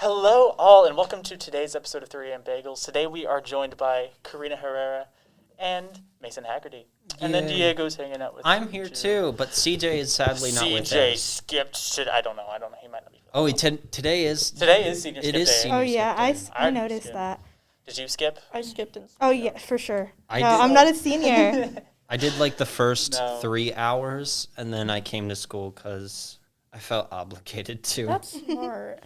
Hello, all, and welcome to today's episode of 3AM Bagels. Today we are joined by Karina Herrera and Mason Hagarty. And then Diego's hanging out with I'm here too, but CJ is sadly not with us. CJ skipped shit. I don't know. He might not be. Oh, today is Senior skip day. Oh, yeah, I didn't noticed skip. that. Did you skip? I skipped and Oh, yeah, for sure. I No, did- I'm not a senior. I did like the first No. 3 hours, and then I came to school because I felt obligated to. That's smart.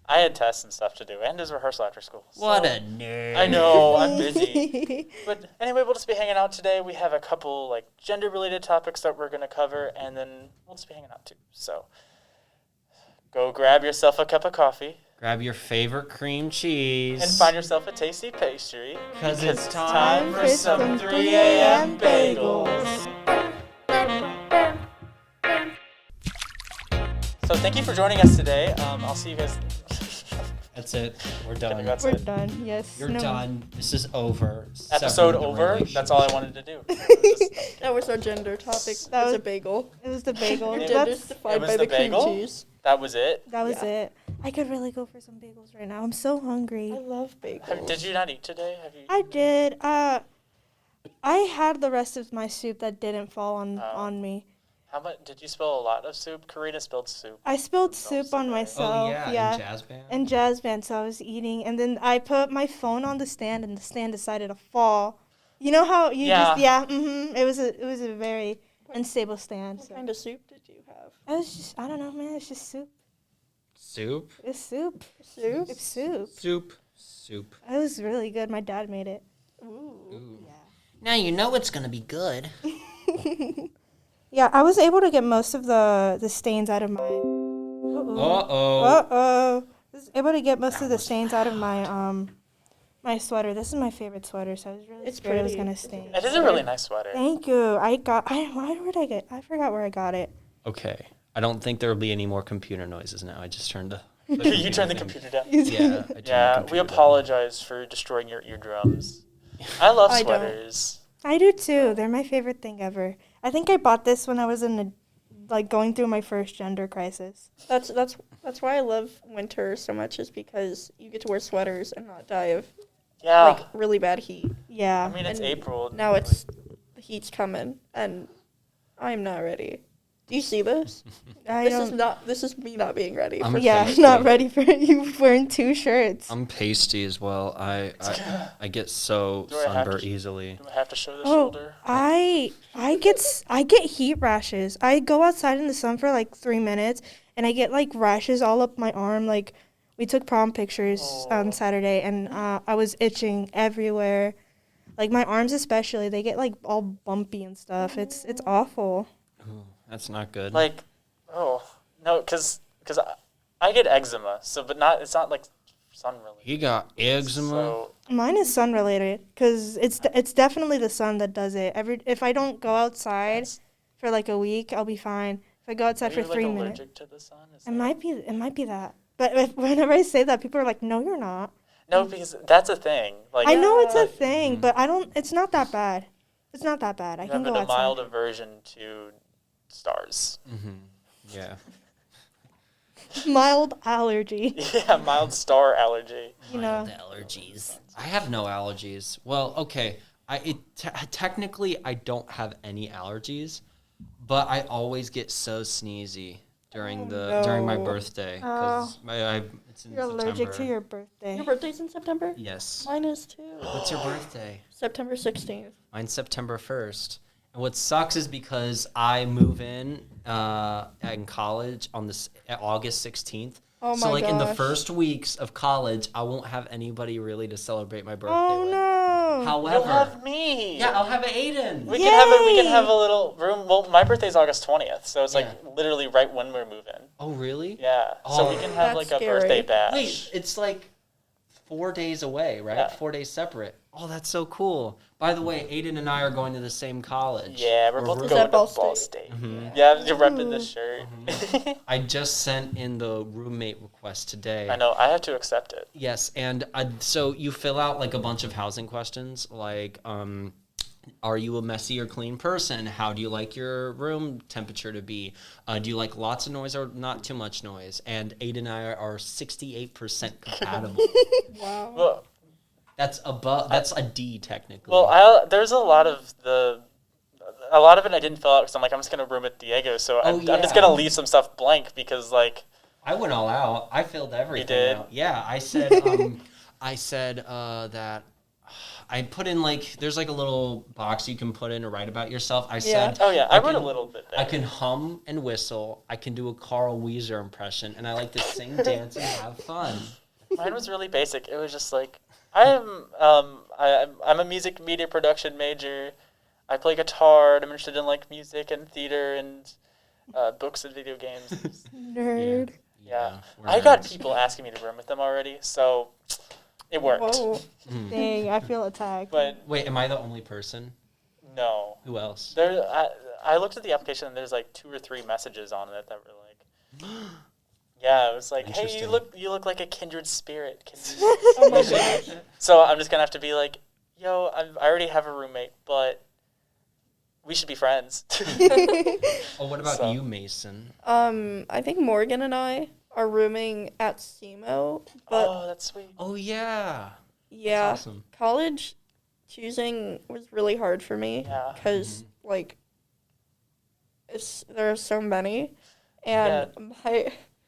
I had tests and stuff to do, and his rehearsal after school. What so- a nerd. I know, I'm busy. But anyway, we'll just be hanging out today. We have a couple gender-related topics that we're going to cover, and then we'll just be hanging out too. So go grab yourself a cup of coffee. Grab your favorite cream cheese. And find yourself a tasty pastry. Because it's time for some 3AM Bagels. So thank you for joining us today. I'll see you guys. That's it. We're done. That's We're it. done, yes. You're no. done. This is over. Episode Severing the over. relationship. That's all I wanted to do. It That was our gender topic. That That was was- a bagel. It was the bagel. Your It gender is That's, defined was by the the cream bagel? cheese. That was it. that was Yeah. it. I could really go for some bagels right now. I'm so hungry. I love bagels. Did you not eat today? Have you? I did. I had the rest of my soup that didn't fall on me. How much? Did you spill a lot of soup? Karina spilled soup. I spilled So soup on sorry. myself. Oh, yeah. And jazz band. And jazz band, so I was eating, and then I put my phone on the stand, and the stand decided to fall. You know how you It was a very unstable stand. What So. kind of soup did you have? I was just, I don't know, man. It's just soup. Soup? It's soup. Soup? It's soup. Soup. It was really good. My dad made it. Ooh. Ooh. Yeah. Now you know it's going to be good. Yeah, I was able to get most of the stains out of my. Uh-oh. Uh-oh. Uh-oh. I was able to get most of the was stains out of my my sweater. This is my favorite sweater, so I was really It's scared it was pretty. gonna stain. It is a really nice sweater. Thank you. I forgot where I got it. Okay. I don't think there will be any more computer noises now. I just turned the You turned the thing. computer down. Yeah. I turned the Yeah, we computer down. apologize for destroying your eardrums. I love I don't. sweaters. I do too. They're my favorite thing ever. I think I bought this when I was going through my first gender crisis. That's why I love winter so much, is because you get to wear sweaters and not die of Yeah. really bad heat. Yeah. I mean, it's and April. Now the heat's coming, and I'm not ready. Do you see this? This is me not being ready. I'm For Yeah, Pasty. not ready for you wearing 2 shirts. I'm pasty as well. I get so Do I have sunburned to- easily. Do I have to show the Oh, shoulder? I get heat rashes. I go outside in the sun for 3 minutes, and I get rashes all up my arm. We took prom pictures on Saturday, and I was itching everywhere. My arms especially, they get all bumpy and stuff. It's awful. Ooh, that's not good. No, because I get eczema. It's not sun related. He got eczema. So Mine is sun related because it's definitely the sun that does it. If I don't go outside for a week, I'll be fine. If I go outside are for you 3 minutes, allergic to the sun? Is it that- might be that. But whenever I say that, people are like, "No, you're not." No, because that's a thing. I know it's a Yeah. thing, but I don't. It's not that bad. It's not that bad. I You can have go a outside. mild aversion to stars. Yeah. Mild allergy. Yeah, mild star allergy. You know. Allergies. I have no allergies. Well, okay. Technically I don't have any allergies, but I always get so sneezy during my no. birthday Oh. because it's in You're September. allergic to your birthday. Your birthday's in September? Yes. Mine is too. What's your birthday? September 16th. Mine's September 1st. And what sucks is because I move in college on August 16th. Oh So my in the gosh. first weeks of college, I won't have anybody really to celebrate my birthday Oh with. no. You'll However, have me. yeah, I'll have Aiden. We can have Yay! a little room. Well, my birthday's August 20th, so it's Yeah. literally right when we're moving. Oh, really? Yeah. So we Oh. can have That's a scary. birthday bash. Wait, it's 4 days away, right? Yeah. 4 days separate. Oh, that's so cool. By the way, Aiden and I are going to the same college. Yeah, we're both Is going that to Ball Ball State? State. Mhm. Yeah, you're repping this shirt. I just sent in the roommate request today. I know. I have to accept it. Yes, and so you fill out a bunch of housing questions, Are you a messy or clean person? How do you like your room temperature to be? Do you like lots of noise or not too much noise? And Aiden and I are 68% compatible. Wow. Well, That's above. That's a D technically. well, there's a lot of it I didn't fill out because I'm like, I'm just gonna room with Diego, so I'm just gonna leave some stuff blank because like. I went all out. I filled everything did? out. Yeah, I said that I put in like there's like a little box you can put in to write about yourself. I said Oh yeah, I wrote a little bit there. I can hum and whistle. I can do a Carl Weezer impression, and I like to sing, dance, and have fun. Mine was really basic. It was just like I'm a music media production major. I play guitar. And I'm interested in like music and theater and books and video games. Nerd. Yeah. I got people asking me to room with them already, so it worked. Whoa. Dang, I feel attacked. But Wait, am I the only person? no. Who else? I looked at the application and there's like 2 or 3 messages on it that were like, yeah, it was like, hey, you look like a kindred spirit. Can you Oh my gosh. So I'm just gonna have to be like, yo, I already have a roommate, but we should be friends. Oh, what about So- you, Mason? I think Morgan and I are rooming at SEMO, but Oh, that's sweet. Oh yeah. yeah, That's awesome. college choosing was really hard for me Yeah. because like there are so many, and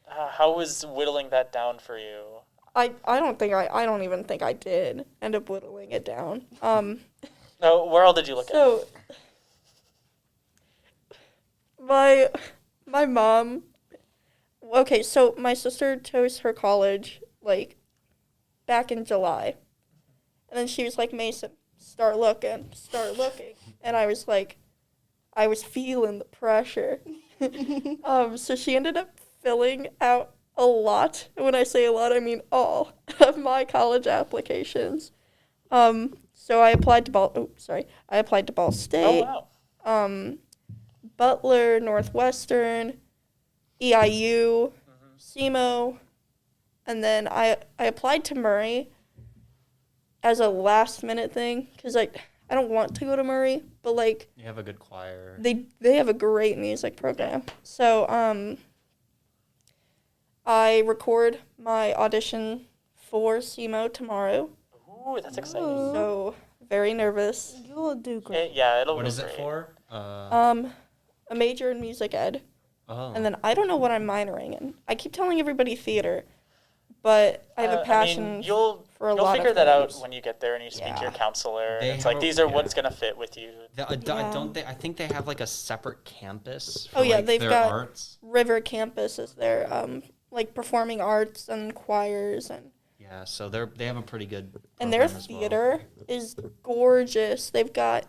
How was whittling that down for you? I don't even think I did end up whittling it down. No, where all did you look at? So my mom. Okay, so my sister chose her college like back in July, and then she was like, Mason, start looking, and I was like, I was feeling the pressure. So she ended up filling out a lot. And when I say a lot, I mean all of my college applications. So I applied to Ball State. Oh wow. Butler, Northwestern, EIU, SEMO, and then I applied to Murray as a last minute thing because like I don't want to go to Murray, but like You have a good choir. they have a great music program. So I record my audition for SEMO tomorrow. Ooh, that's exciting. Ooh. So very nervous. You will do great. Yeah, it'll What go is it great. for? A major in music ed. Oh. And then I don't know what I'm minoring in. I keep telling everybody theater, but I have a passion you'll for a lot figure of that out things. when you get there and you speak to Yeah. your counselor. They And it's like have- these are yeah. what's gonna fit with you. Don't they? I think they have like a separate campus. For, Oh, yeah, like, they've their got arts. River campus is their like performing arts and choirs Yeah, so they have a pretty good. and their program as well. theater is gorgeous. They've got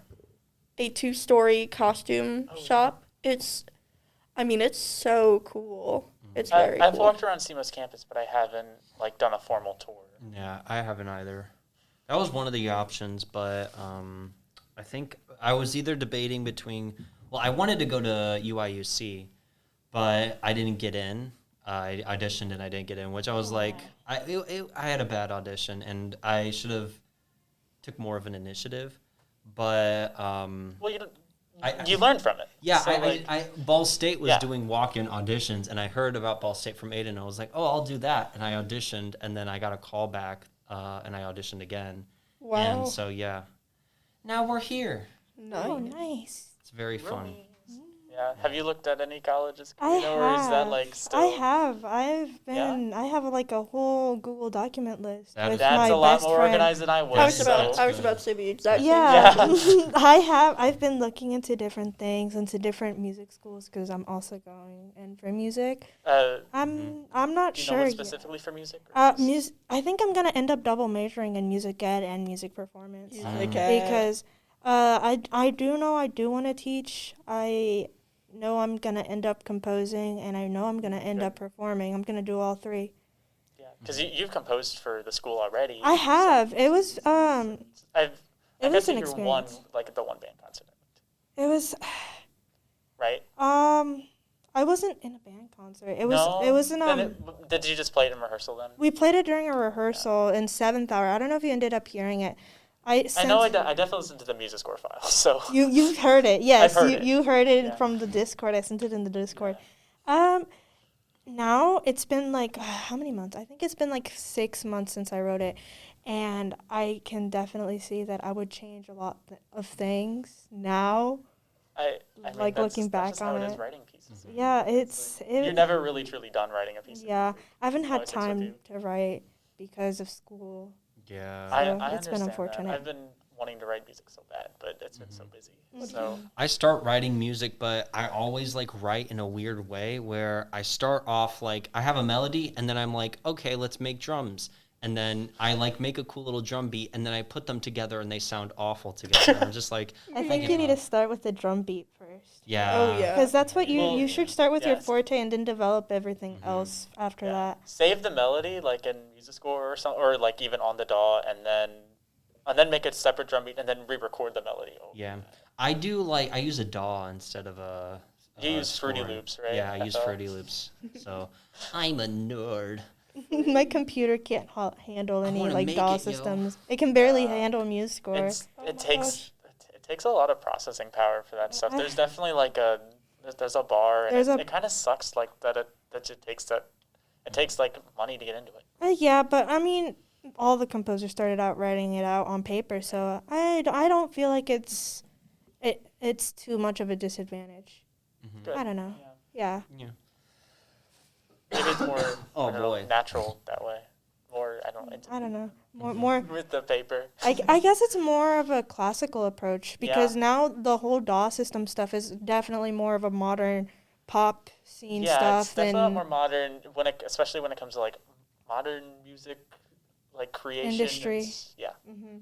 a 2-story costume shop. It's so cool. It's very I've cool. walked around SEMO's campus, but I haven't like done a formal tour. Yeah, I haven't either. That was one of the options, but I think I was either debating between. Well, I wanted to go to UIUC, but I didn't get in. I auditioned and I didn't get in, which I was like, I had a bad audition and I should have took more of an initiative. But Well, you don't. I- You learn from it. yeah, So, Ball State was Yeah. doing walk-in auditions, and I heard about Ball State from Aiden, and I was like, oh, I'll do that. And I auditioned, and then I got a call back, and I auditioned again. Wow. And so, yeah. Now we're here. Oh, Nice. nice. It's very fun. Really? Yeah. Have you looked at any colleges, I Karina, or is that have. like still? I have. Yeah? I have like a whole Google document list That with is- my That's a lot best more friend. organized than I was. I was so- about to say the exact same Yeah, Yeah. I've been looking into different things, into different music schools because I'm also going in for music. I'm not Do you know sure what yet. specifically for music? or just- I think I'm gonna end up double majoring in music ed and music performance Music ed. because I do know I do want to teach. I know I'm gonna end up composing, and I know I'm gonna end up performing. I'm gonna do all three. Yeah, because you've composed for the school already. I have. It was I've it I was guess an you're one experience. like the one band concert, It was right? I wasn't in a band concert. It was No? it was in Then did you just play it in rehearsal then? we played it during a rehearsal in 7th hour. I don't know if you ended up hearing it. I know I definitely listened to the music score file, so. You've heard it, yes. I've heard it. You heard it Yeah. from the Discord. I sent it in the Discord. Yeah. Now it's been like how many months? I think it's been like 6 months since I wrote it, and I can definitely see that I would change a lot of things now. I mean, Like, looking back that's just how on it is it. writing pieces. Yeah, You're never really truly done writing a piece. Yeah, I haven't had Always sticks with time you. to write because of school. Yeah. I So, understand it's been unfortunate. that. I've been wanting to write music so bad, but it's been so busy. Mhm. So I start writing music, but I always like write in a weird way where I start off like I have a melody and then I'm like, okay, let's make drums. And then I like make a cool little drum beat and then I put them together and they sound awful together. I'm just like, I think you need to start with the drum beat first. yeah. Oh, yeah. Because that's what Well, you should start with your yes. forte and then develop everything else after yeah. that. Save the melody like in music score or something, or like even on the DAW, and then make a separate drum beat and then re-record the melody. Yeah. I do like I use a DAW instead of a You use Fruity score. Loops, right? Yeah, I use FL? Fruity Loops. So I'm a nerd. My computer can't handle any wanna like make DAW it, yo. systems. It can barely Yeah. handle music score. It takes a lot of processing power for that stuff. There's definitely like there's a bar, and There's it kind of sucks like that it takes like money to get into it. Yeah, but I mean, all the composers started out writing it out on paper, so I don't feel like it's too much of a disadvantage. Good. I don't know. Yeah. Yeah. Yeah. Maybe it's more Oh, I don't know, boy. natural that way. More I don't know. More. with the paper. I guess it's more of a classical approach because now the whole DAW system stuff is definitely more of a modern pop scene Yeah, stuff it's definitely a lot than more modern especially when it comes to like modern music, like creation. Industry. Yeah. hmm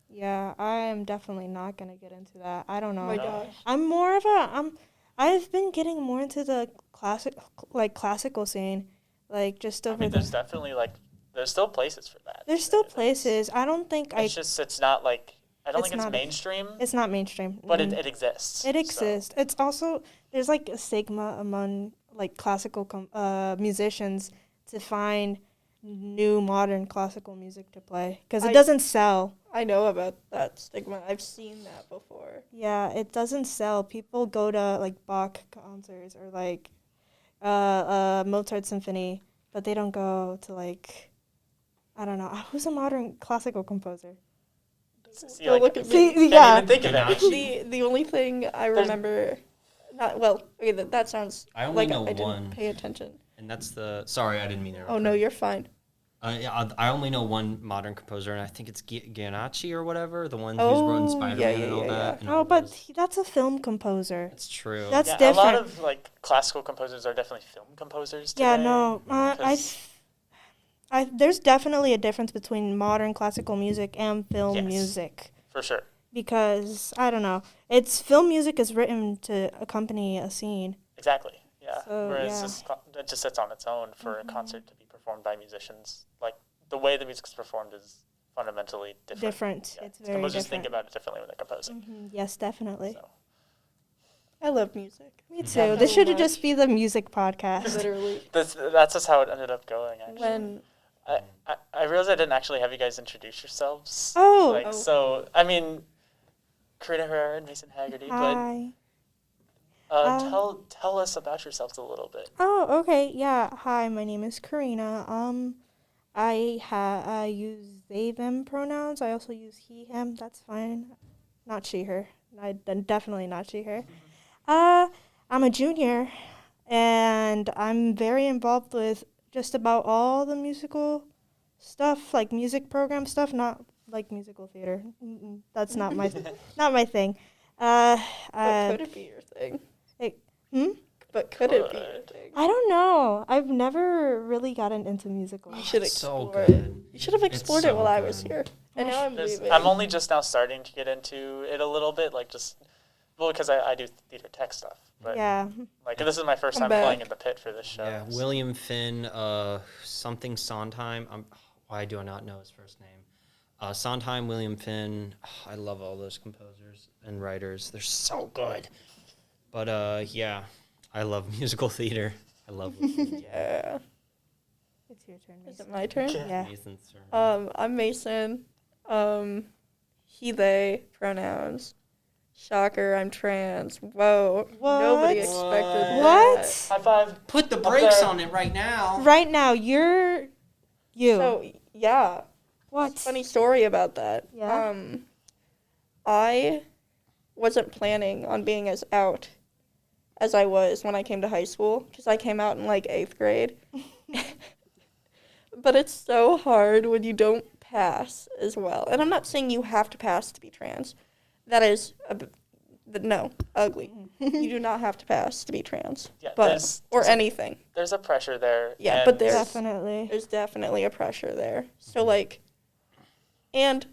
Yeah, I am definitely not gonna get into that. I don't know. Oh my No. gosh. I'm more of I've been getting more into the classical scene, like just I over mean, the. there's definitely there's still places for that. There's still It's- places. I don't think It's not like I don't It's think it's not- mainstream, It's not mainstream. but Mm. it exists. It so. exists. It's also there's like a stigma among like classical musicians to find new modern classical music to play because it I- doesn't sell. I know about that stigma. I've seen that before. Yeah, it doesn't sell. People go to like Bach concerts or like Mozart symphony, but they don't go to like I don't know who's a modern classical composer. See, Don't like, look at See, me. can't yeah. even think of Ganacci. it. The only thing I There's- remember, not well. Okay, that sounds I only like know I didn't one. pay attention. And that's sorry, I didn't mean to interrupt. Oh no, you're fine. Yeah, I only know one modern composer, and I think it's Ganacci or whatever, the one who's Oh, written Spider-Man yeah, and all yeah, that. yeah. and Oh, all but those. that's a film composer. That's true. That's Yeah, a lot different. of like classical composers are definitely film composers today. Yeah, no, because- there's definitely a difference between modern classical music and film Yes. music for sure. because I don't know, film music is written to accompany a scene. Exactly. Yeah. So, Whereas yeah. it just sits on its own for a concert to be performed by musicians. Like the way the music's performed is fundamentally different. Different. Yeah. It's very Composers different. think about it differently when they're composing. Yes, definitely. So. I love music. Me too. Yeah. This So should much. just be the music podcast. Literally. That's just how it ended up going. Actually, When I realized I didn't actually have you guys introduce yourselves. Oh. Like so, I mean, Karina Herrera and Mason Hagarty, Hi. but tell us about yourselves a little bit. Oh, okay. Yeah. Hi, my name is Karina. I use they them pronouns. I also use he him. That's fine. Not she her. Definitely not she her. I'm a junior, and I'm very involved with just about all the musical stuff, like music program stuff, not like musical theater. That's not my not my thing. but could it be your thing? Hmm? But could it be your thing? I don't know. I've never really gotten into musicals. You should it's so explore good. it. You should have It's explored so it while I was good. here. And now I'm leaving. I'm only just now starting to get into it a little bit, like just because I do theater tech stuff. But Yeah. like this is my first Come time playing back. in the pit for this show. Yeah, so- William Finn, something Sondheim. Why do I not know his first name? Sondheim, William Finn. I love all those composers and writers. They're so good. But yeah, I love musical theater. I love Yeah. It's your turn. Is Mason. it my turn? Yeah. Yeah. Mason's turn. I'm Mason. he, they pronouns. Shocker, I'm trans. Whoa. What? Nobody expected that. What? High five. Put the Up brakes there. on it right now. Right now, you're you. So, yeah. What? Funny story about that. Yeah? I wasn't planning on being as out as I was when I came to high school, because I came out in, like, 8th grade. But it's so hard when you don't pass as well. And I'm not saying you have to pass to be trans. That is, no, ugly. You do not have to pass to be trans. Yeah, But, or anything. There's a pressure there. Yeah, and but there's Definitely. a pressure there. So, like, and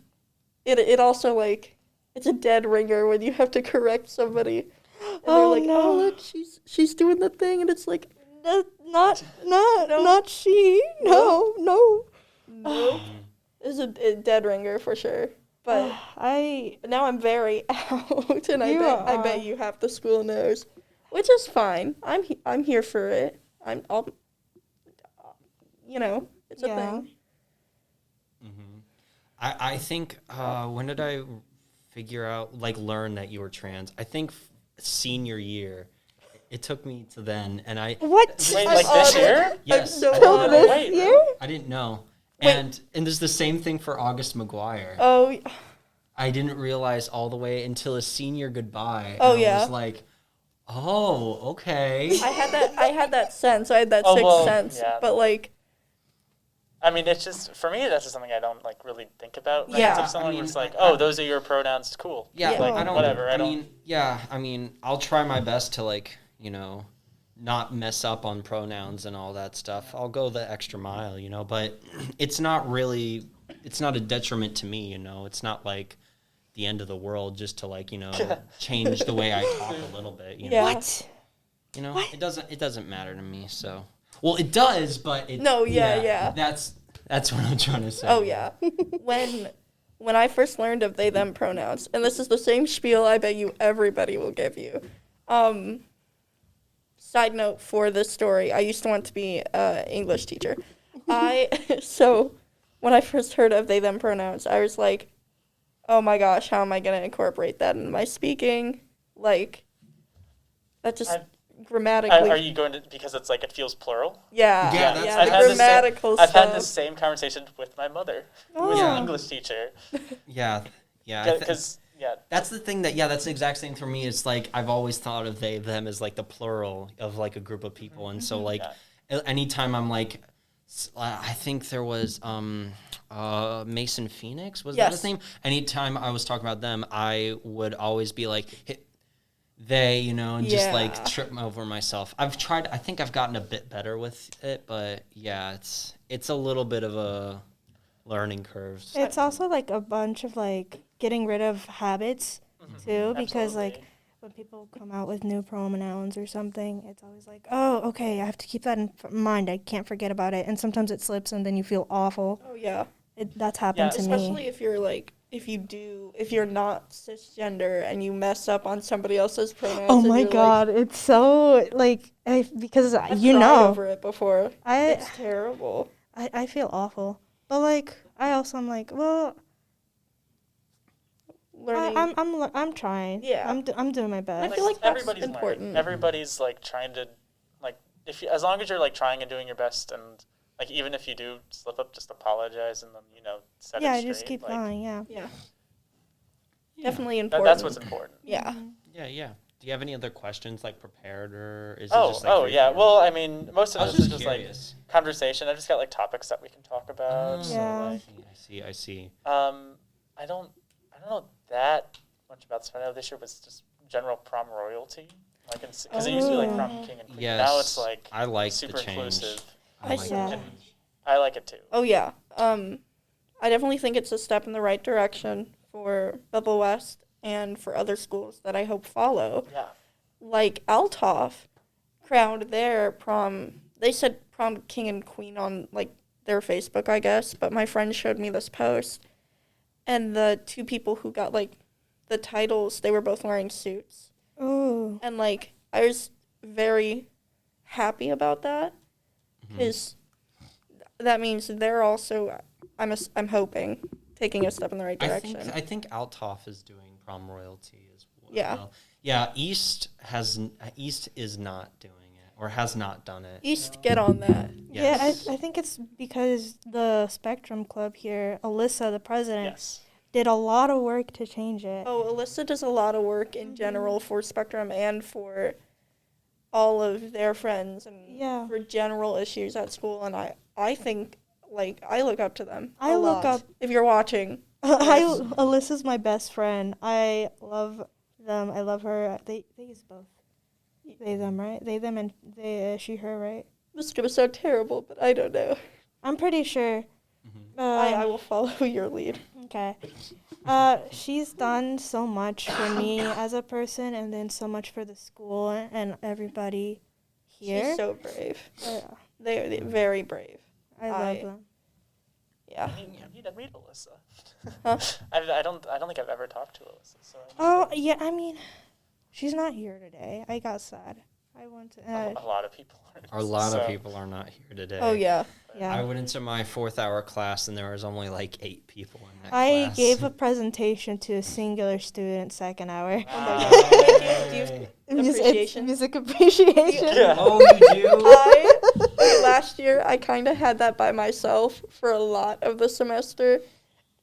it also, like, it's a dead ringer when you have to correct somebody. And they're like, no. oh, look, she's doing the thing. And it's like, Not she. No. No. nope. It's a dead ringer for sure. But now I'm very out, and I bet you half the school knows, which is fine. I'm here for it. I'll it's a thing. I think, when did I figure out, like, learn that you were trans? I think senior year. It took me to then, and I... What? Wait, like this year? Yes. so I didn't honored. know. Wait. Year? I didn't know. Wait. And there's the same thing for August McGuire. Oh, I didn't realize all the way until a senior goodbye. Oh, and I yeah. was like, oh, okay. I had that sense. I had that Oh, sixth well, sense. yeah. But, like, I mean, it's just, for me, that's just something I don't, like, really think about. Like, Yeah. it's like someone I mean, was like, I- oh, those are your pronouns, cool. Yeah, Yeah. like, I don't... Whatever, I don't- mean, yeah, I mean, I'll try my best to, like, not mess up on pronouns and all that stuff. I'll go the extra mile, but it's not a detriment to me, It's not like the end of the world just to, like, change the way I talk a little bit, Yeah. What? It doesn't matter to me, so. Well, it does, but it... No, yeah. That's what I'm trying to say. Oh, yeah. When I first learned of they, them pronouns, and this is the same spiel I bet you everybody will give you. Side note for this story, I used to want to be an English teacher. So when I first heard of they, them pronouns, I was like, oh my gosh, how am I going to incorporate that in my speaking? Like, that just grammatically... Are you going to, because it's like, it feels plural? Yeah, Yeah, that's- I've the had the grammatical I've stuff. had this same conversation with my mother, who Oh. was Yeah. an English teacher. Yeah. I Because, that's the thing that's the exact same for me. It's like I've always thought of they, them as like the plural of like a group of people. And so like anytime I'm like, I think there was Mason Phoenix, was that his name? Anytime I was talking about them, I would always be like, they, and just like trip over myself. I think I've gotten a bit better with it, but yeah, it's a little bit of a learning curve. It's also like a bunch of like getting rid of habits too, because like Absolutely. when people come out with new pronouns or something, it's always like, oh, okay, I have to keep that in mind. I can't forget about it. And sometimes it slips and then you feel awful. Oh, yeah. That's happened to Especially me. if you're like, if you're not cisgender and you mess up on somebody else's pronouns. Oh and my you're God, it's so like, because I've you cried know, over it before. It's terrible. I feel awful. But like, I'm like, well, Learning. I'm trying. Yeah. I'm doing my best. I feel like that's everybody's important. learning. Everybody's like trying to, like, as long as you're like trying and doing your best, and like even if you do slip up, just apologize and then set it Yeah, straight. just keep like, going. Yeah. Yeah. Definitely That, important. that's what's important. Yeah. Yeah. Do you have any other questions like prepared, or is it Oh, just like yeah. free-form? Well, I mean, most of I was this is just just like curious. conversation. I just got like topics that we can talk about. Oh, So, Yeah. like, I see. I don't know that much about this. I know this year was just general prom royalty, like because it used to be like prom king and queen. Yes. Now it's like I like super the change. inclusive. I like see. the Yeah. change. I like it too. Oh, yeah. I definitely think it's a step in the right direction for Bubble West and for other schools that I hope follow. Yeah. Like Althoff crowned their prom. They said prom king and queen on like their Facebook, I guess. But my friend showed me this post, and the two people who got like the titles, they were both wearing suits, Ooh. and like I was very happy about that because that means they're also. I'm hoping taking a step in the right direction. I think Althoff is doing prom royalty as well. Yeah. Yeah, East is not doing it or has not done it. East, get on that. Yes. Yeah, I think it's because the Spectrum Club here, Alyssa, the president, Yes. did a lot of work to change it. Oh, Alyssa does a lot of work in general for Spectrum and for all of their friends and Yeah. for general issues at school. And I think, like, I look up to them. I a look lot. up- If you're watching. Alyssa's my best friend. I love them. I love her. They use both. They, them, right? They, them, and they, she, her, right? This is going to sound terrible, but I don't know. I'm pretty sure. I will follow your lead. Okay. She's done so much for me as a person, and then so much for the school and everybody here. She's so brave. Yeah, They're very brave. I love them. Yeah. You need to meet Alyssa. Huh? I don't think I've ever talked to Alyssa. So Oh yeah, I mean, she's not here today. I got sad. I went to. a lot of people aren't. A lot of so- people are not here today. Oh, yeah. Yeah. I went into my 4th hour class and there was only like 8 people in that I class. gave a presentation to a singular student 2nd hour. Do you have appreciation? Music appreciation. Yeah. Oh, you do? Last year, I kind of had that by myself for a lot of the semester,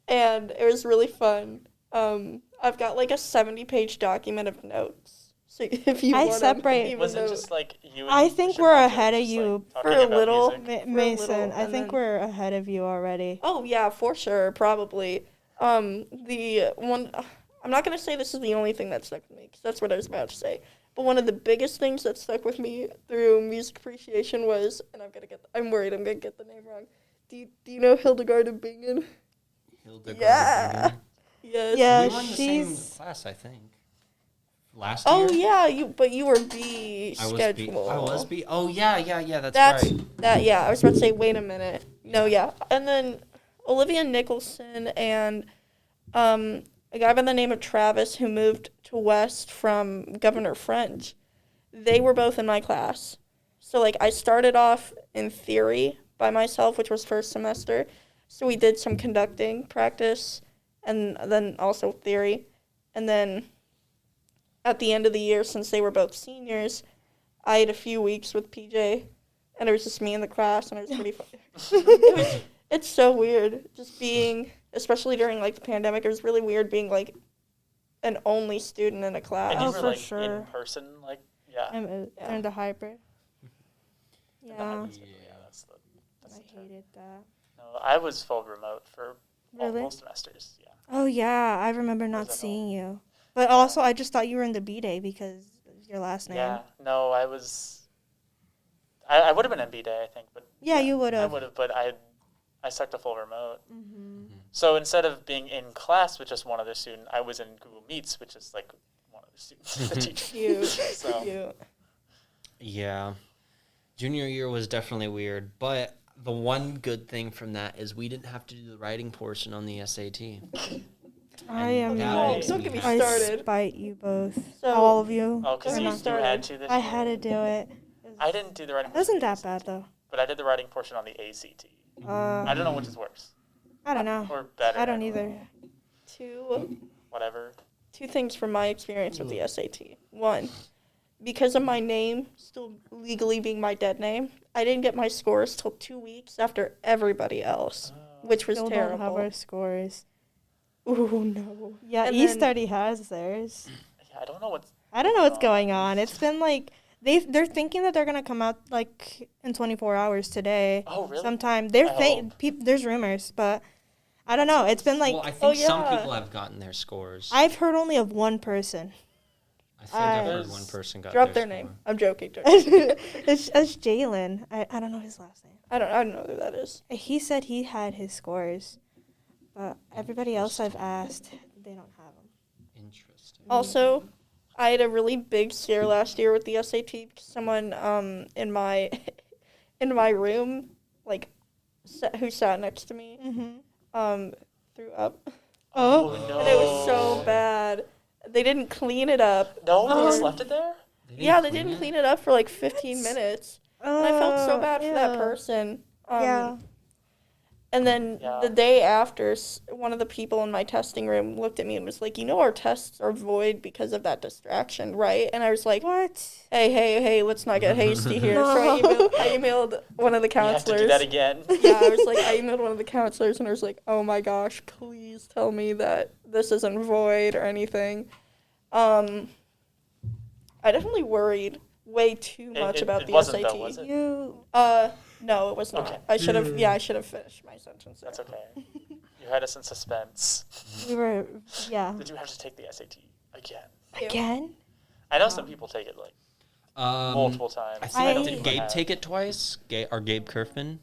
and it was really fun. I've got like a 70-page document of notes. So if you I want separate- Was it just like you? And I think Bishop we're Hunter ahead of just, you like, for talking a about little. music? Ma- For a Mason, little, I and think then- we're ahead of you already. Oh yeah, for sure, probably. The one I'm not gonna say this is the only thing that stuck with me, because that's what I was about to say. But one of the biggest things that stuck with me through music appreciation was, and I'm worried I'm gonna get the name wrong. Do you know Hildegard of Bingen? Hildegard Yeah. Bingen. Yes. Yeah, We were in the same she's. class, I think. Last Oh year? yeah, but you were B I schedule. was B. Oh, yeah, that's That's right. that. Yeah, I was about to say. Wait a minute. No, yeah, and then Olivia Nicholson and a guy by the name of Travis who moved to West from Governor French. They were both in my class. So like I started off in theory by myself, which was first semester. So we did some conducting practice and then also theory. And then at the end of the year, since they were both seniors, I had a few weeks with PJ, and it was just me in the class, and it was pretty fun. It's so weird just being, especially during like the pandemic, it was really weird being like an only student in a class. And you Oh, were for like sure. in person, like yeah. I'm turned to hybrid. In the Yeah, hybrid schedule, yeah, that's I the term. hated that. No, I was full remote for Really? all semesters. Yeah. Oh yeah, I remember not Was at seeing you. But also, I just thought you were in the B day because of your last name. Yeah. No, I was. I would have been MB day, I think, but Yeah, you would I have. would have, but I stuck to full remote. Mm-hmm. So instead of being in class with just one other student, I was in Google Meets, which is like one other student, the teacher. Cute. So Cute. Yeah. Junior year was definitely weird, but the one good thing from that is we didn't have to do the writing portion on the SAT. I am. That Oh, makes don't me get me happy. I started. spite you both, So- all of you. oh, because Don't you get me had started. to this I year? had to do it. I didn't do the writing. It wasn't portion that on the bad though. but I did the writing portion on the ACT. I don't know which is worse I don't know. or better. I don't either. Whatever. Two things from my experience with the SAT. One, because of my name still legally being my dead name, I didn't get my scores till 2 weeks after everybody else, which was Still terrible. don't have our scores. Ooh, no. Yeah, And East then- already has theirs. Yeah, I don't know what's. I don't know what's going on. It's been like they're thinking that they're gonna come out like in 24 hours today. Oh, really? Sometime they're I there's rumors, but I don't know. It's been like Well, I think oh, some yeah. people have gotten their scores. I've heard only of one person. I think I've heard There's- one person got Drop their their score. name. I'm joking. it's Jalen. I don't know his last name. I don't know who that is. He said he had his scores, but everybody else I've asked, they don't have them. Interesting. Also, I had a really big scare last year with the SAT because someone in my in my room like who sat next to me Mm-hmm. threw up. Oh. no. And it was so bad. They didn't clean it up. No, they just left it there. Yeah, they didn't clean it up for like 15 minutes. And I felt so bad for that yeah. person. Yeah. And then Yeah. the day after, one of the people in my testing room looked at me and was like, our tests are void because of that distraction, right? And I was like, What? hey, let's not get hasty here. No. So I emailed one of the You have counselors. to do that again. Yeah, I was like, I emailed one of the counselors and I was like, oh my gosh, please tell me that this isn't void or anything. I definitely worried way too much about the wasn't, SAT. though, was it? No, it was not. Okay. I should have finished my sentence there. That's okay. You had us in suspense. We were, yeah. Did you have to take the SAT again? Again? I know some people take it like multiple times. I think don't did think Gabe I have. take it twice? Gabe Kerfman?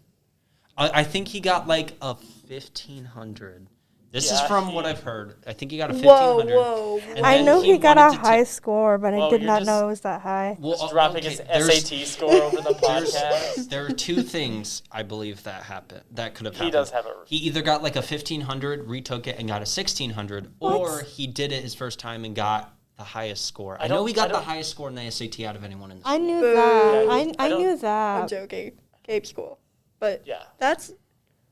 I think he got like a 1,500. This is Yeah, from what I've heard. I think he got a Whoa, 1,500. whoa. And I then know he got a wanted to high score, but I Whoa, did you're not just- know it was that high. Well, Just dropping okay, his there's- SAT score over the podcast. There are two things I believe that happened. That could have happened. He does have a. He either got like a 1,500, retook it, and got a 1,600, or he did it his first time and got the highest score. I know he got the highest score in the SAT out of anyone in the I school. knew Boo. that. Yeah, I knew I'm that. joking. Gabe school. But Yeah. that's,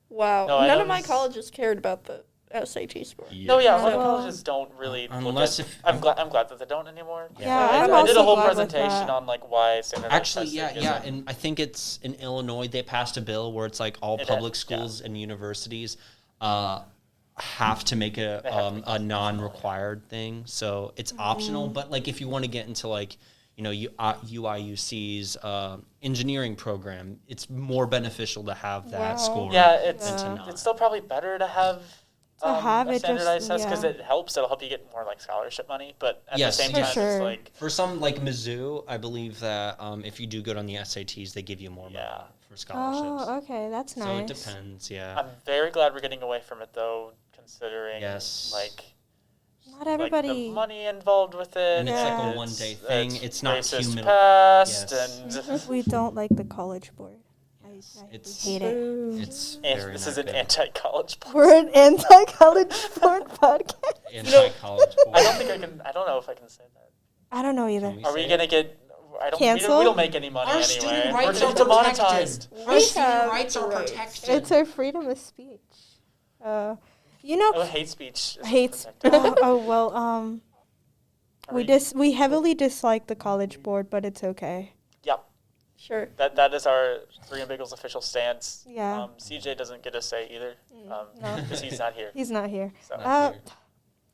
wow. No, I None know of my he's- colleges cared about the SAT score. No, yeah, a lot So- of colleges don't really Unless look at, if- I'm glad that they don't anymore. Yeah, I I'm did a also whole glad with presentation that. on like why standardized Actually, testing yeah, isn't- and I think it's in Illinois. They passed a bill where it's like all It had- public schools and universities have to make They have to a non-required thing. So it's optional, but like if you want to get into like UIUC's engineering program, it's more beneficial to have that Wow. score. Yeah, it's than to not. it's still probably better to have have a it standardized just- test because yeah. it helps. It'll help you get more like scholarship money, but at Yes, the same For time, sure. it's like For some like Mizzou, I believe that if you do good on the SATs, they give you more money Yeah. for scholarships. Oh, okay, that's So nice. it depends, yeah. I'm very glad we're getting away from it though, considering Yes. like Not like everybody. the money involved with it. And it's like a Yeah. one-day thing. It's not racist human. past Yes. and. We don't like the college board. I It's- hate it. Boo. It's And very this not is an good. anti-college board. We're an anti-college board podcast. Anti-college board. I don't think I can. I don't know if I can say that. I don't know either. Can we Are we say gonna it? get? I don't. Canceled? We don't make any money Our anyway. student We're rights are demonetized. protected. We Our student have rights are rights. protected. It's our freedom of speech. You know, Oh, hate speech. Is hates. protected. Well, Are we heavily dislike the college board, but it's okay. Yep. Sure. That is our 3AM Bagels official stance. Yeah. CJ doesn't get a say either. no. Because he's not here. He's not here. So. Not here.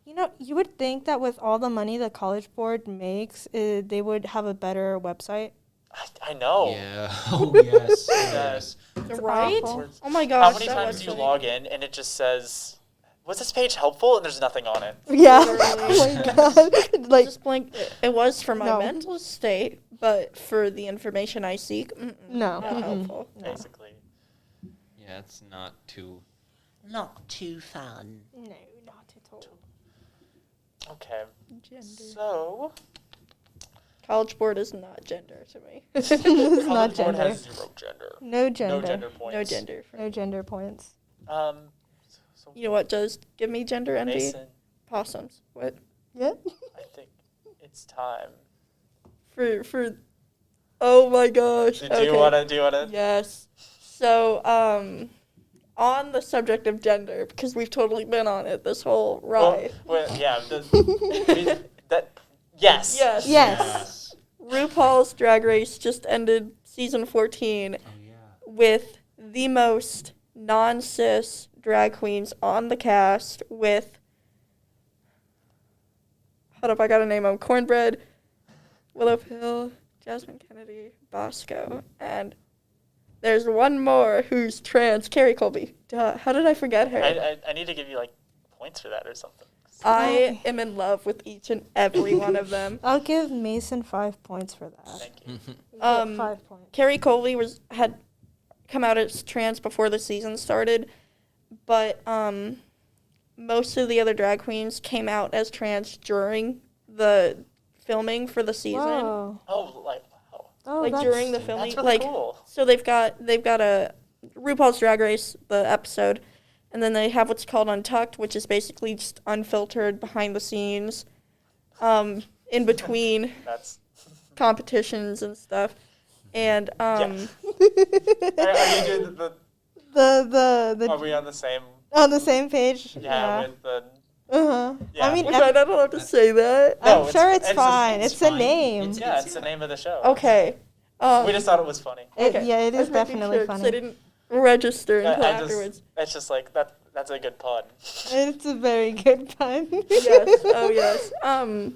You know, you would think that with all the money the college board makes, they would have a better website. I know. Yeah. Oh yes. Oh, yes. Right? awful. Oh my gosh. How many that times do you website. log in and it just says, "Was this page helpful?" and there's nothing on it. Yeah. Literally. Oh my god. Like, Just blank. It was for my No. mental state, but for the information I seek, no. not Mm-mm. helpful. No. Basically. Yeah, it's not too fun. No, not at all. Okay. Gender. So. College board is not gender to me. It's College not board gender. has zero gender. No gender. No gender points. No gender. No gender points. So You know what does give me gender envy? Mason, Possums. What? Yeah. I think it's time. For oh my gosh. Do Okay. you wanna? Yes. So, on the subject of gender, because we've totally been on it this whole ride. Yeah. Yes. Yes. Yes. RuPaul's Drag Race just ended season 14 Oh yeah. with the most non-cis drag queens on the cast with, hold up, I gotta name them, Cornbread, Willow Pill, Jasmine Kennedy, Bosco, and there's one more who's trans, Carrie Colby. Duh, how did I forget her? I need to give you like points for that or something. I am in love with each and every one of them. I'll give Mason 5 points for that. Thank you. Yeah, 5 points. Carrie Colby had come out as trans before the season started, but most of the other drag queens came out as trans during the filming for the season. Whoa. Oh, like wow. Oh, Like that's- during the filming, That's really like cool. so they've got a RuPaul's Drag Race, the episode, and then they have what's called Untucked, which is basically just unfiltered behind the scenes, in between That's. competitions and stuff, and Are you doing Are we on the same? on the same page? Yeah, with the. I mean, Was I not allowed to say that? No, I'm sure it's just- fine. It's a fine. name. Yeah, it's the name of the show. Okay. We just thought it was funny. Yeah, it I is was making definitely sure 'cause funny. I didn't register until I afterwards. it's just like that. That's a good pun. It's a very good pun. Yes. Oh yes.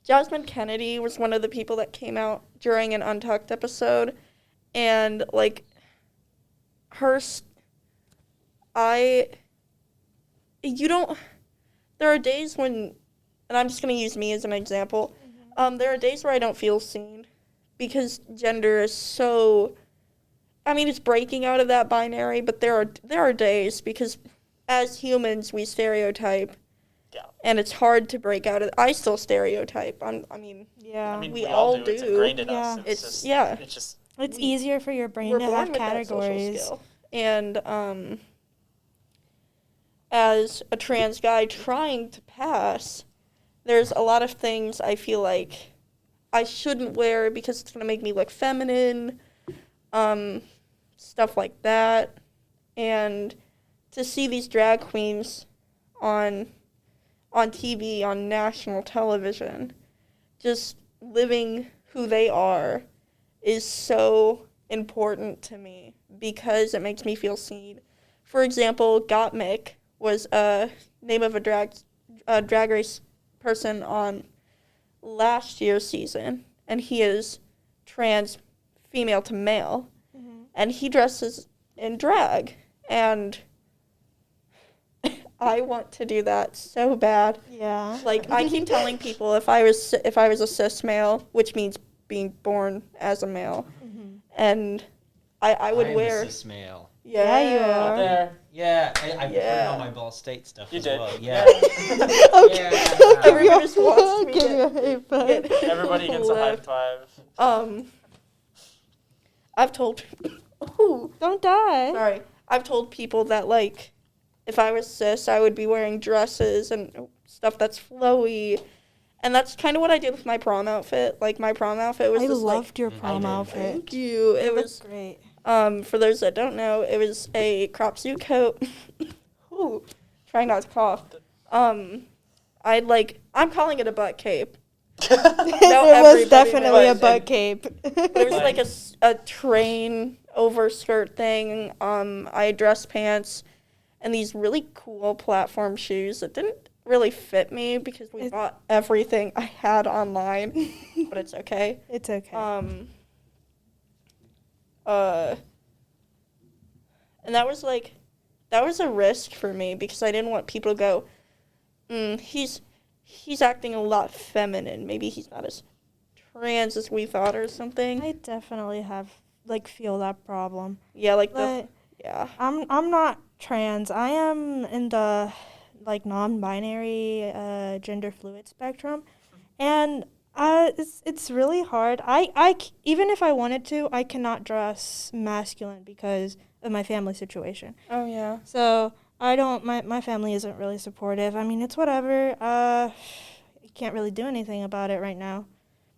Jasmine Kennedy was one of the people that came out during an Untucked episode, and like there are days when, and I'm just gonna use me as an example. There are days where I don't feel seen because gender is so. I mean, it's breaking out of that binary, but there are days because as humans we stereotype. Yeah. And it's hard to break out of. I still stereotype. Yeah. I mean, we all all do. It's do. ingrained in Yeah. us. It's just. It's easier for your brain We're to born have with that social categories. skill. And as a trans guy trying to pass, there's a lot of things I feel like I shouldn't wear because it's gonna make me look feminine, stuff like that. And to see these drag queens on TV, on national television, just living who they are is so important to me because it makes me feel seen. For example, Gottmik was a name of a drag race person on last year's season, and he is trans female to male, and he dresses in drag, and I want to do that so bad. Yeah. Like, I keep telling people if I was a cis male, which means being born as a male, and I would wear. I'm a cis male. Yeah, you Out are. there. Yeah, I put Yeah. on my Ball State stuff You as did. well. Yeah. Okay. Everybody just wants to Give you a high five. Everybody gets a high left. five. I've told. Ooh, Don't die. sorry. I've told people that like, if I was cis, I would be wearing dresses and stuff that's flowy. And that's kind of what I did with my prom outfit. Like, my prom outfit was I just loved your I prom did. outfit. Thank you. It was, great. for those that don't know, it was a crop suit coat. Ooh, trying not to cough. I'm calling it a butt cape. It was everybody definitely a knows. butt cape. But it was like a train over skirt thing. I had dress pants and these really cool platform shoes that didn't really fit me because we bought everything I had online, but it's okay. It's okay. And that was a risk for me because I didn't want people to go, he's acting a lot feminine. Maybe he's not as trans as we thought or something. I definitely feel that problem. Yeah, But yeah. I'm not trans. I am in the non-binary gender fluid spectrum, and it's really hard. Even if I wanted to, I cannot dress masculine because of my family situation. Oh, yeah. So I don't. My family isn't really supportive. I mean, it's whatever. You can't really do anything about it right now.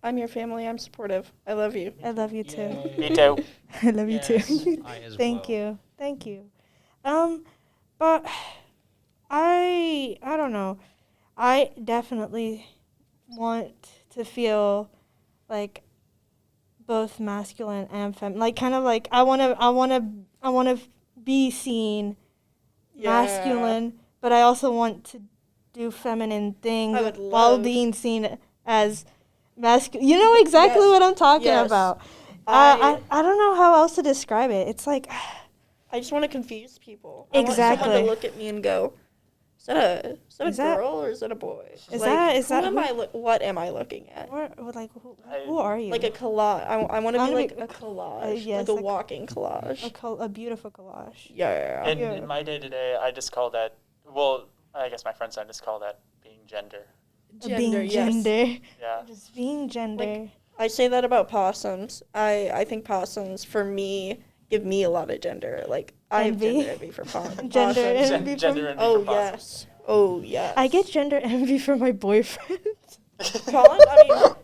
I'm your family. I'm supportive. I love you. I love you too. Me too. I love you Yes, too. I as Thank well. you. But I don't know. I definitely want to feel like both masculine and feminine. Like kind of like I want to be seen masculine, but I also want to do feminine things I would while love- being seen as masculine. You know exactly Yes. what I'm talking Yes. about. I I don't know how else to describe it. It's like just want to confuse people. Exactly. I want someone to look at me and go, is that a Is that- girl or is that a boy? Is Like, that- is who that am who- I what am I looking at? who are you? Like a collage. I want to I be wanna like be- a collage. yes, like a like- walking collage. a beautiful collage. Yeah. In my day to day, I just call that. Well, I guess my friends and I just call that being gender. Being yes. gender. Yeah. Just being gender. I say that about possums. I think possums, for me, give me a lot of gender. Like, I have Envy? gender envy for possums. Gender envy Gender envy Oh, for possums. yes. Oh, yes. I get gender envy from my boyfriend. Colin, I mean,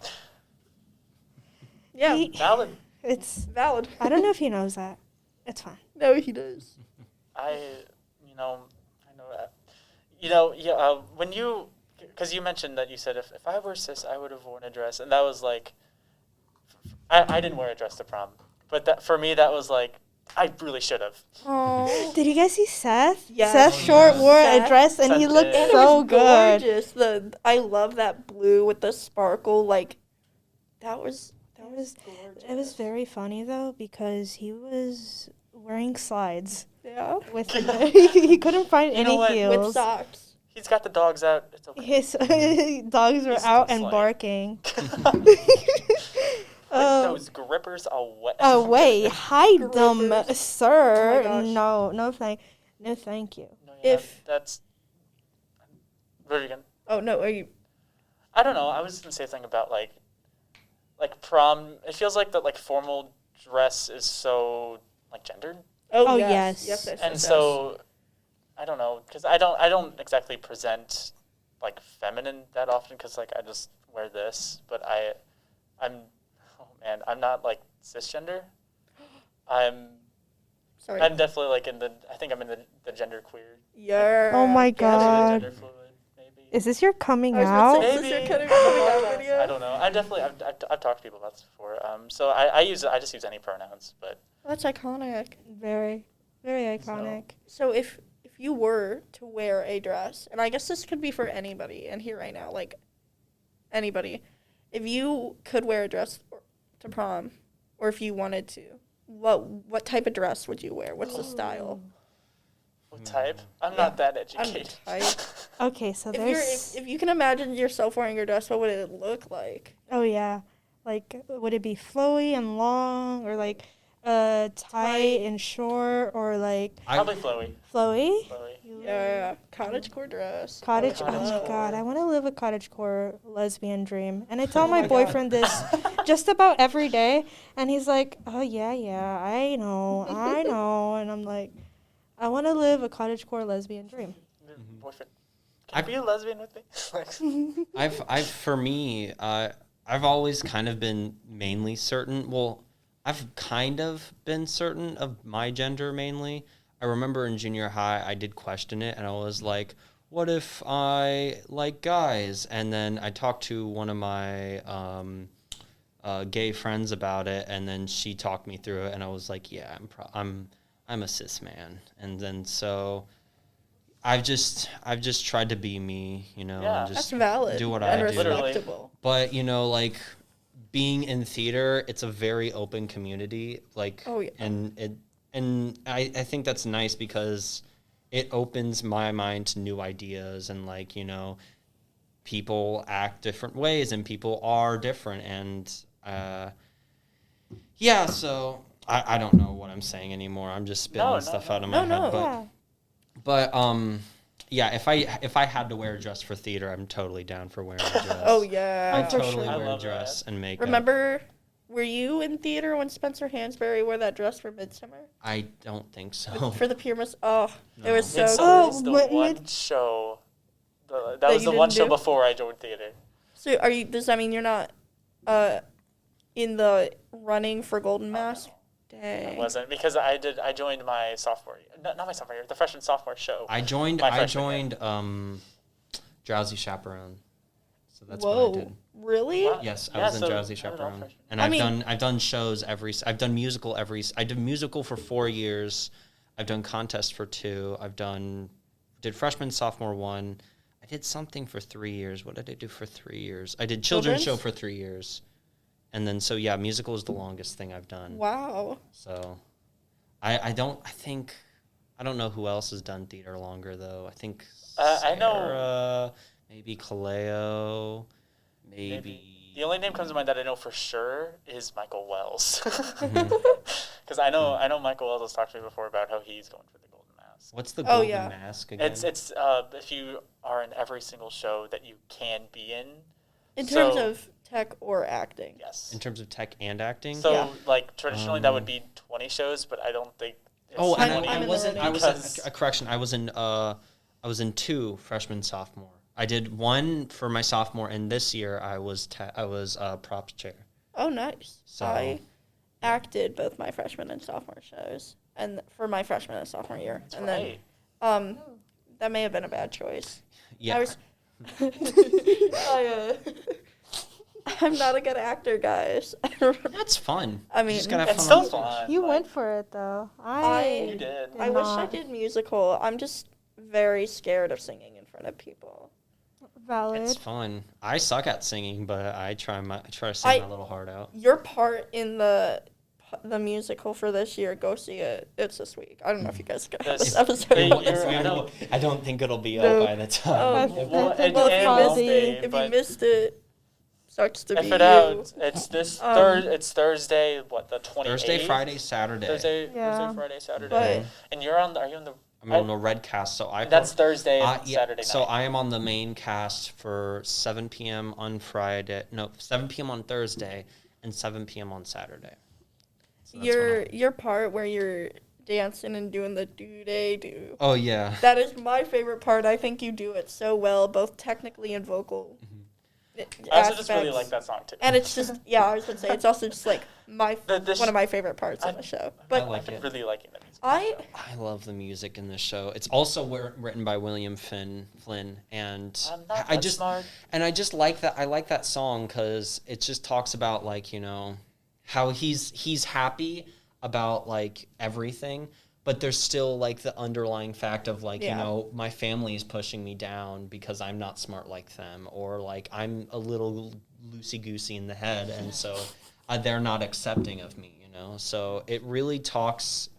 yeah, He- Valid. It's valid. I don't know if he knows that. It's fine. No, he does. I know that. When you, because you mentioned that you said if I were cis, I would have worn a dress, and that was like, I didn't wear a dress to prom, but that for me that was like, I really should have. Oh, Did you guys see Seth? Yes. Seth Oh, Short yeah. wore a Seth- dress and he Seth looked did. so it was good. gorgeous. I love that blue with the sparkle. Like, that was gorgeous. It was very funny though because he was wearing slides Yeah. with he couldn't find You know any what? With heels. With socks. He's got the dogs out. It's okay. His dogs were He's out still and slaying. barking. Those grippers away. Away, hide them, Grippers. sir. Oh my gosh. No, thank you. No, yeah, If- that's. What are you gonna? Oh, no, are you? I don't know. I was gonna say something about like prom. It feels like that like formal dress is so like gendered, Oh, yes. yes. and so I don't know because I don't exactly present like feminine that often because like I just wear this, but I'm I'm not like cisgender. I'm Sorry. definitely like I think I'm in the gender queer. Yeah. Oh my Maybe God. gender fluid, maybe. Is this your coming I was out? about to say, Maybe. Is this your coming out video? I don't know. I definitely I've talked to people about this before. So I just use any pronouns, but That's iconic. Very, very iconic. So if you were to wear a dress, and I guess this could be for anybody in here right now, like anybody, if you could wear a dress to prom, or if you wanted to, what type of dress would you wear? What's the style? what type? I'm not that educated. type. Okay, so If there's. if you can imagine yourself wearing your dress, what would it look like? Oh yeah, like would it be flowy and long, or like tight Tight. and short, or like Probably flowy. flowy? Flowy. Yeah, cottagecore dress. Cottage. Oh my Cottagecore. God, I want to live a cottagecore lesbian dream, and I tell my my God. boyfriend this just about every day, and he's like, "Oh yeah, I know," and I'm like, "I want to live a cottagecore lesbian dream." Boyfriend. Can you be a lesbian with me? Like, For me, I've always kind of been mainly certain. Well, I've kind of been certain of my gender mainly. I remember in junior high, I did question it, and I was like, what if I like guys? And then I talked to one of my gay friends about it, and then she talked me through it, and I was like, yeah, I'm a cis man. And then so I've just tried to be me, Yeah. and That's just valid do what and I do. Literally. respectable. But like being in theater, it's a very open community. Like, Oh, yeah. and I think that's nice because it opens my mind to new ideas, and like people act different ways and people are different, and yeah. So I don't know what I'm saying anymore. I'm just spilling stuff out of my No, head. But Yeah. but yeah, if I had to wear a dress for theater, I'm totally down for wearing a dress. Oh yeah. I for totally sure. I wear a love dress that. and makeup. Remember, were you in theater when Spencer Hansberry wore that dress for Midsummer? I don't think so. For the Pyramus? Oh, it No. was so Midsummer Oh, is the what- one show. That That was you the one didn't show do? before I joined theater. So does that mean you're not in the running for Golden Mask? I Dang. wasn't because I joined my sophomore year. Not my sophomore year, the freshman sophomore show. I joined My freshman Drowsy Chaperone. So that's Whoa. what I did. Really? Wow. Yes, I Yeah, was in so, Drowsy I don't know, Chaperone. freshman. And I mean- I've done shows I've done musical I did musical for 4 years. I've done contests for 2. Did freshman, sophomore 1. I did something for 3 years. What did I do for 3 years? I did children's show Children's? for 3 years. And then, so yeah, musical is the longest thing I've done. Wow. So I don't know who else has done theater longer though. I think I know- Sarah, maybe Kaleo, maybe. The only name comes to mind that I know for sure is Michael Wells. Mhm. Because I know Michael Wells has talked to me before about how he's going for the Golden Mask. What's the Oh, golden yeah. mask again? It's if you are in every single show that you can be in. In terms So- of tech or acting. Yes. in terms of tech and acting. So Yeah. like traditionally that would be 20 shows, but I don't think. It's Oh, and I'm 20 in I the wasn't. I was because- a correction. I was in 2 freshman, sophomore. I did 1 for my sophomore, and this year I was props chair. Oh, nice. So, I acted both my freshman and sophomore shows. and for my freshman and sophomore year. That's and right. then that may have been a bad choice. Yeah. I was I'm not a good actor, guys. That's fun. I You mean, just gotta have It's fun still on fun. You like, went for it though. You did. I wish I not. did musical. I'm just very scared of singing in front of people. Valid. It's fun. I suck at singing, but I try to sing my little heart out. Your part in the musical for this year, go see it. It's this week. I don't know if you guys got this episode. I don't think it'll be No. up by the time. Well, I think it it's will probably- be, if you but missed it, sucks to be if it you. out, it's this Um, it's Thursday, what, the 28th? Thursday, Friday, Saturday. Thursday, Yeah. Friday, Saturday. But- And are you on the, I'm on the red cast, so I. that's Thursday and Yeah, Saturday night. so I am on the main cast for 7 p.m. on Friday. No, 7 p.m. on Thursday and 7 p.m. on Saturday. So that's when Your part where you're dancing and doing the do. Oh yeah. That is my favorite part. I think you do it so well, both technically and vocal. I also just really aspects. like that song too. And it's just, yeah, I was going to say, it's also just like The one of my favorite parts of the show. But I like I'm it. really liking the music. I love the music in this show. It's also written by William Flynn, and I'm not I that just smart. and I just like that. I like that song because it just talks about like how he's happy about like everything, but there's still like the underlying fact of like my family is pushing me down because I'm not smart like them, or like I'm a little loosey goosey in the head, and so they're not accepting of me. So it really talks.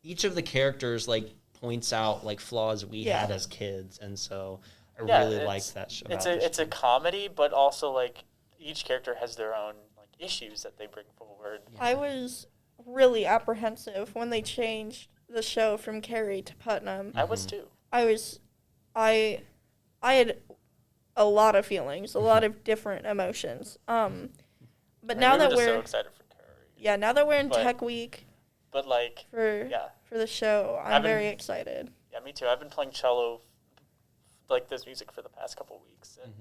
Each of the characters like points out like flaws we had as kids, and so I really like that show. It's a comedy, but also like each character has their own like issues that they bring forward. I was really apprehensive when they changed the show from Carrie to Putnam. I was too. I had a lot of feelings, a lot of different emotions. But now that we were just we're so excited for Carrie. yeah, now that we're in But- Tech Week But like for the show, I'm very excited. Yeah, me too. I've been playing cello, like this music for the past couple weeks, and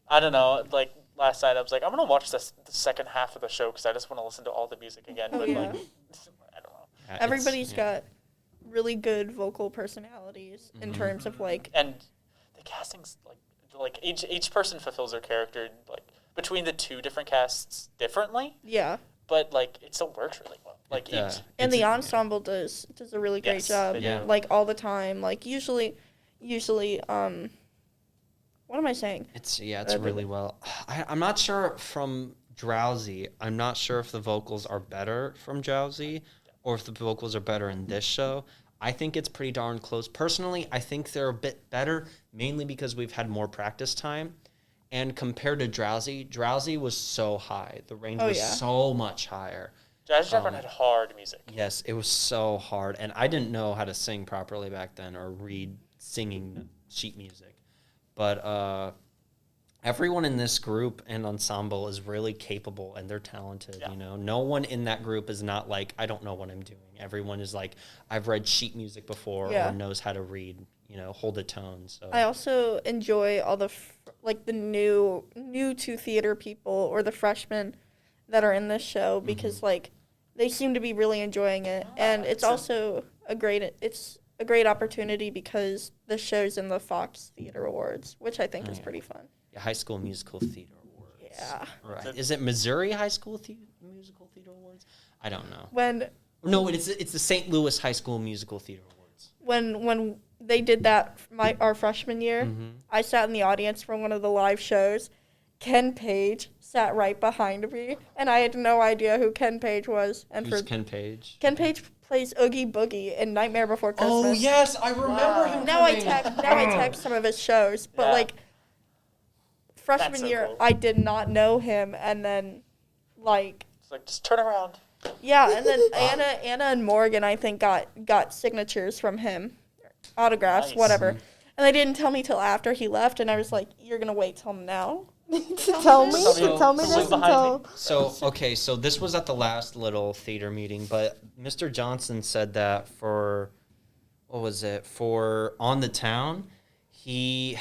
I don't know. Like last night, I was like, I'm gonna watch the second half of the show because I just want to listen to all the music again. Oh, but yeah. like, I don't know. Everybody's got really good vocal personalities in terms of like And the casting's like each person fulfills their character like between the two different casts differently, yeah. but like it still works really well. Like each. And the ensemble does a really great Yes, job. they do. Like all the time. Like usually what am I saying? It's really well. I'm not sure from Drowsy. I'm not sure if the vocals are better from Drowsy or if the vocals are better in this show. I think it's pretty darn close. Personally, I think they're a bit better, mainly because we've had more practice time. And compared to Drowsy was so high. The range was so much higher. Jazz Jefferson had hard music. Yes, it was so hard. And I didn't know how to sing properly back then or read singing sheet music. But everyone in this group and ensemble is really capable and they're talented, No one in that group is not like, I don't know what I'm doing. Everyone is like, I've read sheet music before or knows how to read, hold a tone. So I also enjoy all the the new to theater people or the freshmen that are in this show because like they seem to be really enjoying it, and it's also a great opportunity because the show's in the Fox Theater Awards, which I think is pretty fun. Yeah, High School Musical Theater Awards. Yeah. Right. Is it Missouri High School Musical Theater Awards? I don't know. When it's the St. Louis High School Musical Theater Awards. when they did that our freshman year, I sat in the audience for one of the live shows. Ken Page sat right behind me, and I had no idea who Ken Page was. And Who's Ken Page? Ken Page plays Oogie Boogie in Nightmare Before Christmas. Oh yes, I remember him. Now I text some of his shows, but freshman so year cool. I did not know him, and then It's like just turn around. and then Anna and Morgan I think got signatures from him, autographs, Nice. whatever, and they didn't tell me till after he left, and I was like, you're gonna wait till now? Tell me So this who's behind until So this was at the last little theater meeting, but Mr. Johnson said that for On the Town, he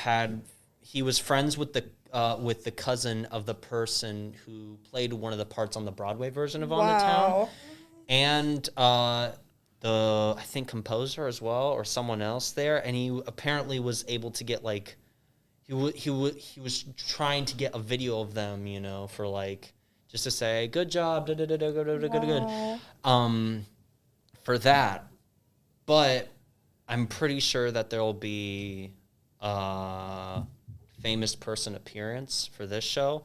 was friends with the cousin of the person who played one of the parts on the Broadway version of On the Town. and the I think composer as well, or someone else there, and he apparently was able to get like he was trying to get a video of them, for like just to say good job, good, for that. But I'm pretty sure that there'll be a famous person appearance for this show.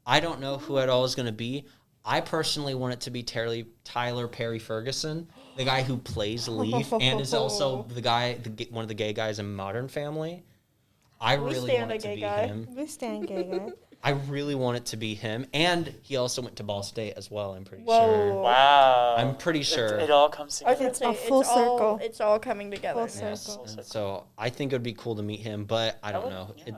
I don't know who it all is going to be. I personally want it to be Tyler Perry Ferguson, the guy who plays Leaf and is also one of the gay guys in Modern Family. I really want it to be him. We stand gay guy. I really want it to be him, and he also went to Ball State as well. I'm pretty Whoa. sure. Wow. I'm pretty sure. It all comes I was together. gonna say, a full circle. It's all coming together. Full circle. Yes. And so I think it would be cool to meet him, but I don't know. Yeah.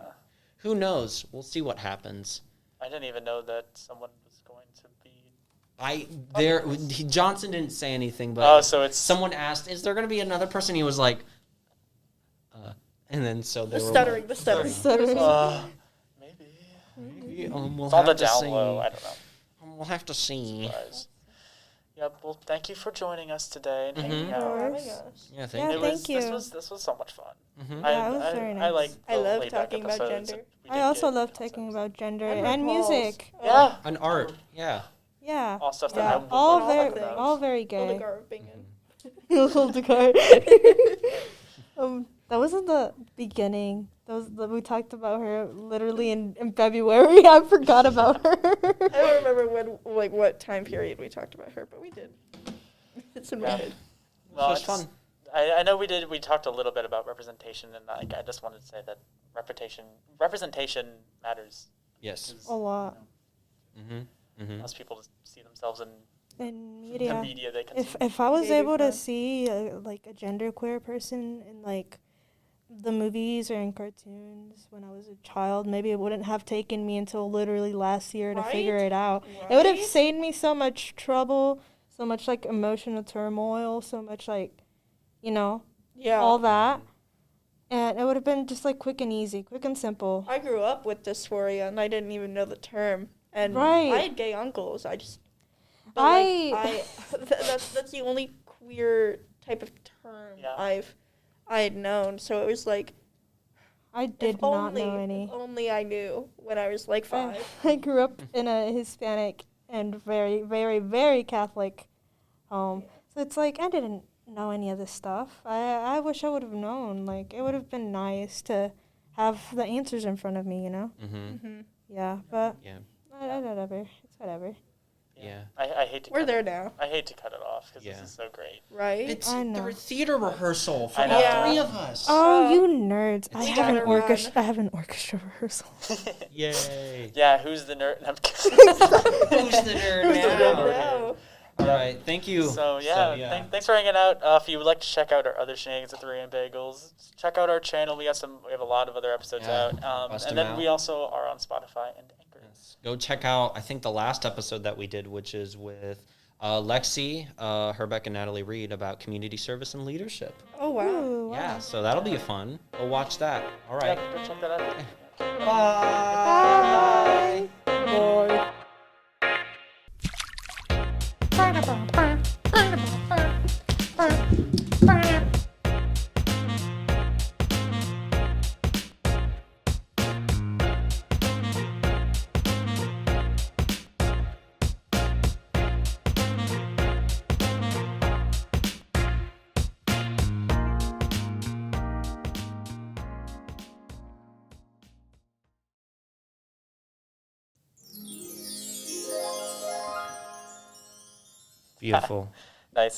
Who knows? We'll see what happens. I didn't even know that someone was going to be. Johnson didn't say anything, but so it's someone asked, "Is there going to be another person?" He was like, and then so they The were stuttering, the stuttering. Maybe. we'll It's on the have to down see. low. I don't know. We'll have to see. Surprise. Yep. Well, thank you for joining us today and hanging Mhm. out. Oh my gosh. Yeah, thank Yeah, you. thank you. This was so much fun. Mhm. Yeah, it was very I nice. like. I the love laid-back talking about episodes gender. that we I did also get love concepts. talking about gender And and RuPaul's. music. Yeah. An art, yeah. Yeah. All stuff that Yeah. I would All love to very, talk about. all very gay. Hildegard Bingen. Hildegard. That was in the beginning. We talked about her literally in February. I forgot about her. I don't remember what time period we talked about her, but we did. It's in my Yeah. head. Well, It's fun. I know we did. We talked a little bit about representation, and I just wanted to say that representation matters. Yes. 'Cause, A lot. Most people just see themselves in In the media. media they consume. If I was Maybe able to fun. see like a genderqueer person in like the movies or in cartoons when I was a child, maybe it wouldn't have taken me until literally last year to figure Right? it out. It would have Right? saved me so much trouble, so much like emotional turmoil, so much like, Yeah. all that. And it would have been just like quick and easy, quick and simple. I grew up with dysphoria, and I didn't even know the term. And Right. I had gay uncles. But that's the only queer type of term Yeah. I had known. So it was like, I did if not only, know any. If only I knew when I was like 5. I grew up in a Hispanic and very, very, very Catholic home. So it's like I didn't know any of this stuff. I wish I would have known. Like, it would have been nice to have the answers in front of me, Mm-hmm. Yeah, but Yeah. whatever. It's whatever. Yeah. I hate to. We're cut there it. now, I hate to cut it off because Yeah. this is so great. right? I know. They're theater rehearsal for I all know. three of us. Oh, you nerds. I We have an gotta orchestra. run. I have an orchestra rehearsal. Yay. Yeah, who's the nerd? No, I'm kidding. Who's the nerd Who's the now? nerd now? All right. Thank you. So yeah, thanks for hanging out. If you would like to check out our other shenanigans at 3AM Bagels, check out our channel. We have a lot of other episodes Yeah, out. bust And 'em then out. we also are on Spotify and Anchor. Yes. Go check out, I think, the last episode that we did, which is with Lexi, Herbeck, and Natalie Reed about community service and leadership. Oh, wow. Ooh, wow. Yeah, so that'll be fun. Go watch that. All right. Yeah, go check that out. Bye. Boy. Beautiful.